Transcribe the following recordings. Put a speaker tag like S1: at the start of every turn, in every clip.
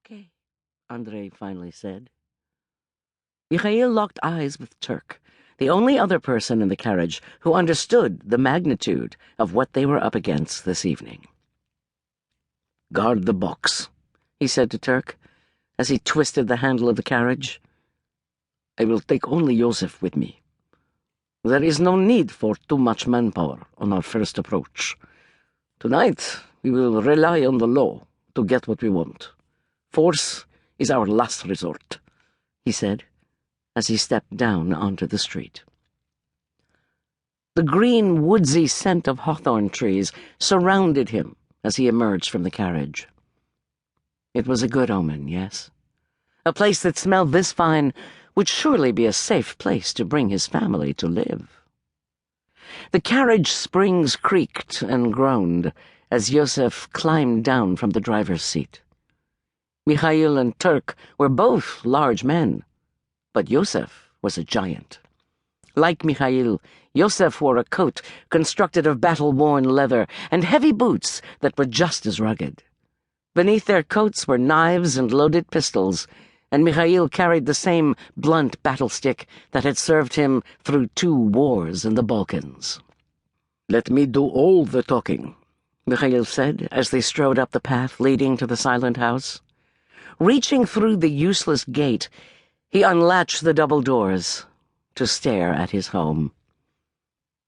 S1: Okay, Andrei finally said. Mikhail locked eyes with Turk, the only other person in the carriage who understood the magnitude of what they were up against this evening. "Guard the box," he said to Turk, as he twisted the handle of the carriage. "I will take only Joseph with me. There is no need for too much manpower on our first approach. Tonight we will rely on the law to get what we want. Force is our last resort," he said, as he stepped down onto the street. The green, woodsy scent of hawthorn trees surrounded him as he emerged from the carriage. It was a good omen, yes. A place that smelled this fine would surely be a safe place to bring his family to live. The carriage springs creaked and groaned as Joseph climbed down from the driver's seat. Mikhail and Turk were both large men, but Joseph was a giant. Like Mikhail, Joseph wore a coat constructed of battle-worn leather and heavy boots that were just as rugged. Beneath their coats were knives and loaded pistols, and Mikhail carried the same blunt battle-stick that had served him through 2 wars in the Balkans. "Let me do all the talking," Mikhail said as they strode up the path leading to the silent house. Reaching through the useless gate, he unlatched the double doors to stare at his home.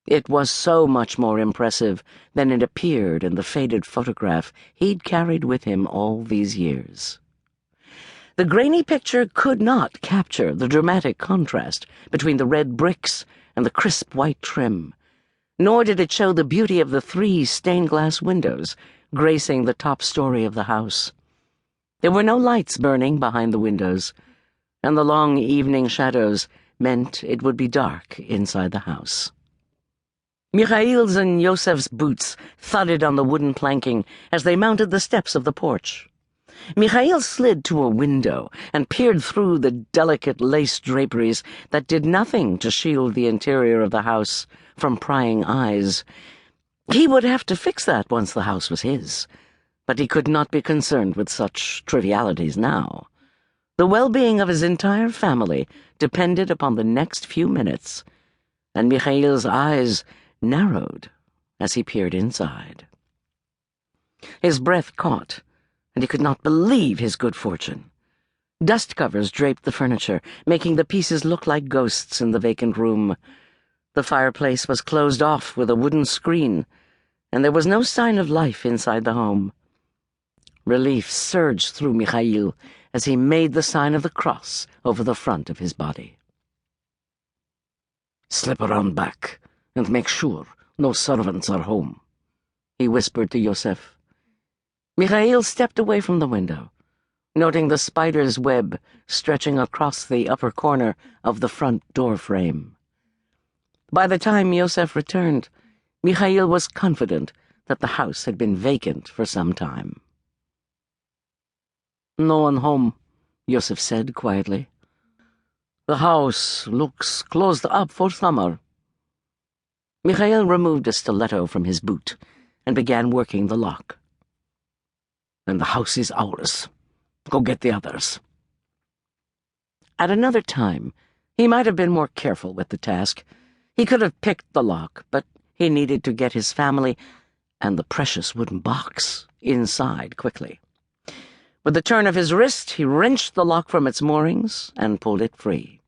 S1: It was so much more impressive than it appeared in the faded photograph he'd carried with him all these years. The grainy picture could not capture the dramatic contrast between the red bricks and the crisp white trim, nor did it show the beauty of the 3 stained-glass windows gracing the top story of the house. There were no lights burning behind the windows, and the long evening shadows meant it would be dark inside the house. Mikhail's and Yosef's boots thudded on the wooden planking as they mounted the steps of the porch. Mikhail slid to a window and peered through the delicate lace draperies that did nothing to shield the interior of the house from prying eyes. He would have to fix that once the house was his, but he could not be concerned with such trivialities now. The well-being of his entire family depended upon the next few minutes, and Mikhail's eyes narrowed as he peered inside. His breath caught, and he could not believe his good fortune. Dust covers draped the furniture, making the pieces look like ghosts in the vacant room. The fireplace was closed off with a wooden screen, and there was no sign of life inside the home. Relief surged through Mikhail as he made the sign of the cross over the front of his body. "Slip around back and make sure no servants are home," he whispered to Joseph. Mikhail stepped away from the window, noting the spider's web stretching across the upper corner of the front door frame. By the time Joseph returned, Mikhail was confident that the house had been vacant for some time. "No one home," Joseph said quietly. "The house looks closed up for summer." Mikhail removed a stiletto from his boot and began working the lock. "And the house is ours. Go get the others." At another time, he might have been more careful with the task. He could have picked the lock, but he needed to get his family and the precious wooden box inside quickly. With the turn of his wrist, he wrenched the lock from its moorings and pulled it free.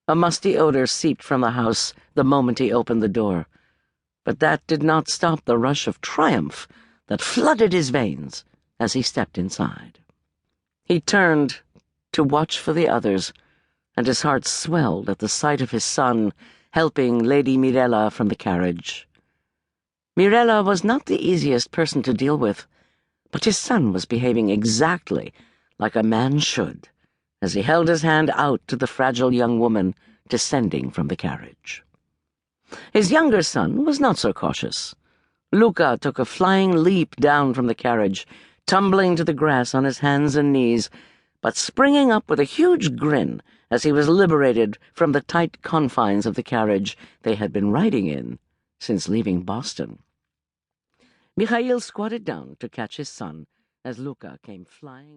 S1: A musty odor seeped from the house the moment he opened the door, but that did not stop the rush of triumph that flooded his veins as he stepped inside. He turned to watch for the others, and his heart swelled at the sight of his son helping Lady Mirella from the carriage. Mirella was not the easiest person to deal with, but his son was behaving exactly like a man should as he held his hand out to the fragile young woman descending from the carriage. His younger son was not so cautious. Luca took a flying leap down from the carriage, tumbling to the grass on his hands and knees, but springing up with a huge grin as he was liberated from the tight confines of the carriage they had been riding in since leaving Boston. Mikhail squatted down to catch his son as Luca came flying